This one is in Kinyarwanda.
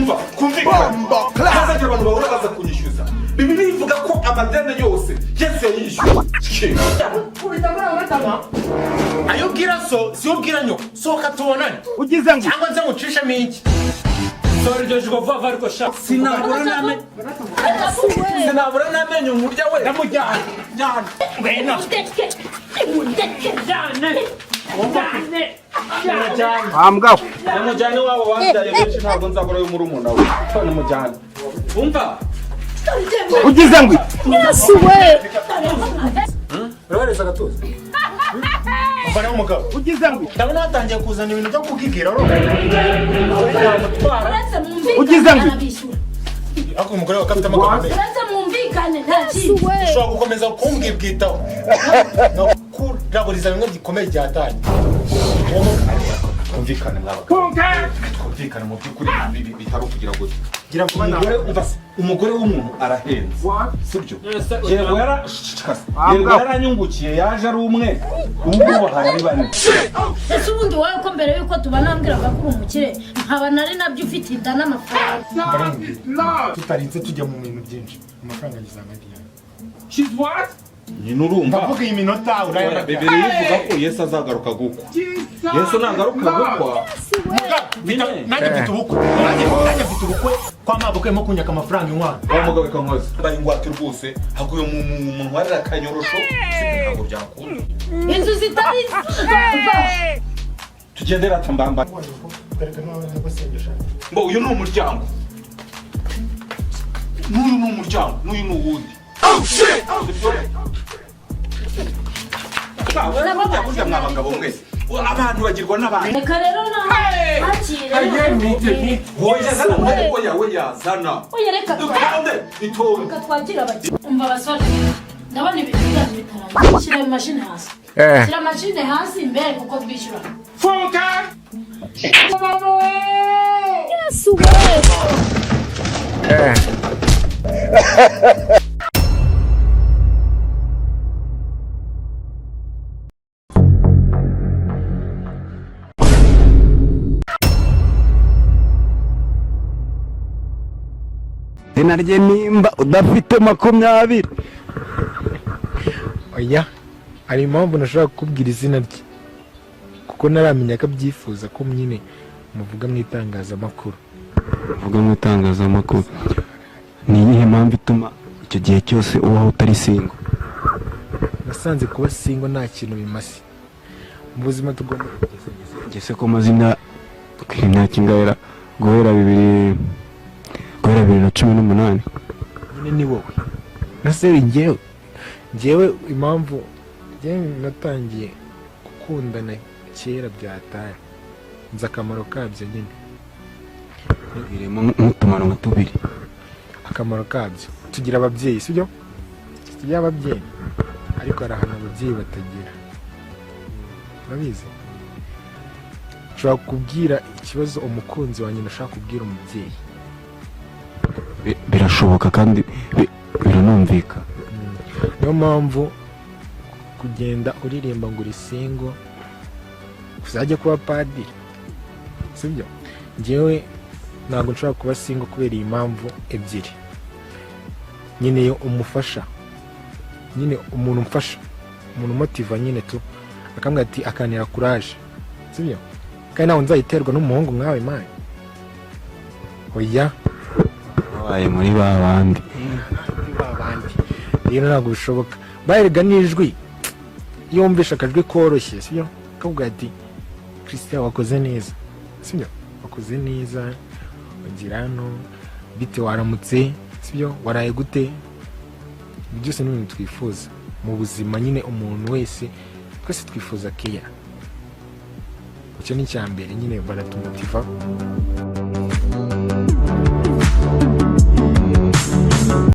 umva kumvikana kazagira abantu bahora baza kunyishyuza Bibiri ivuga ko amadeni yose Yesu yayishyuye ayo bwira so si ubwira nyoko soka tubonane ugize ngo cyangwa nze ngucisha mingi sore ryo jgo vava ariko sha sinabura namenyo murya we namujyana jyana bena ambwa namujyane wabo wabyaye benshi ntabwo nzakora yo muri umuntu nawe namujyane umva ugize ngo Yesu we urareza gatuza mbana umugabo ugize ngo ndabona watangiye kuzana ibintu byo kugigira ro ugize ngo ako umugore wa kapita magana ushobora gukomeza kumbwibwitaho no kuraburiza bimwe gikomeye cyatanye kumvikana kumvikana mu byukuri bitaro kugira ngo gira vuba umugore w'umuntu arahenze sibyo yego yaranyungukiye yaje ari umwe ubwo bahari bane ese ubundi wowe ko mbere yuko tubanambwiraga ko uri umukire nkaba nari nabyo ufite inda n'amafaranga tutarinze tujya mu bintu byinshi amafaranga agizamadiya she's what ni nurumva bavuga iyi minota urayaba Bibiri ivuga ko Yesu azagaruka gukwa Yesu nagaruka gukwa nanjye mfite ubukwe nanjye mfite ubukwe kwa mabukwe mo kunyaka amafaranga inkwano wa mugabo kankoze bari ngwate rwose haguye mu ntwarira kanyorosho ntabwo byakunda inzu zitari tugendera tambamba ngo uyu ni umuryango n'uyu ni umuryango n'uyu ni uwundi oh shit mwabagabo mwese abantu bagirwa n'abantu reka rero nawe hakire we yazana oya reka twagira abakiriya umva basore ndabona ibintu byanyu bitarangiye shyira mu mashini hasi shyira amashini hasi mbere kuko twishyura Yesu we narye nimba udafite 20 oya ari impamvu nashaka kukubwira izina rye kuko naramenya ko abyifuza ko nyine muvuga mu itangazamakuru ni iyihe mpamvu ituma icyo gihe cyose ubaho utari singo nasanze kuba singo nta kintu bimase mu buzima tugomba ngese ko mazina imyaka ingahera guhera 2018 nyine ni wowe naseri njyewe impamvu natangiye gukundana kera byataye nzi akamaro kabyo nyine birimo nk'utumaro nka tubiri akamaro kabyo tugira ababyeyi sibyo tugira ababyeyi ariko hari ahantu ababyeyi batagira urabizi ushobora kubwira ikibazo umukunzi wanjye nashaka kubwira umubyeyi birashoboka kandi biranumvika niyo mpamvu kugenda uririmba ngo uri singo uzajya kuba padiri sibyo njyewe ntabwo nshobora kuba singo kubera iyi mpamvu ebyiri nyine yo umufasha nyine umuntu umfasha umuntu motiva nyine tu akambwira ati akanira courage sibyo kandi nawe nzayiterwa n'umuhungu nkawe mani oya wabaye muri babandi rero ntabwo bishoboka bayerega n'ijwi iyo wumvisha akajwi koroshye sibyo kavuga ati Christian wakoze neza sibyo wakoze neza ugira hano bite waramutse sibyo waraye gute byose ni ibintu twifuza mu buzima nyine umuntu wese twese twifuza keya icyo ni icyambere nyine baratumutiva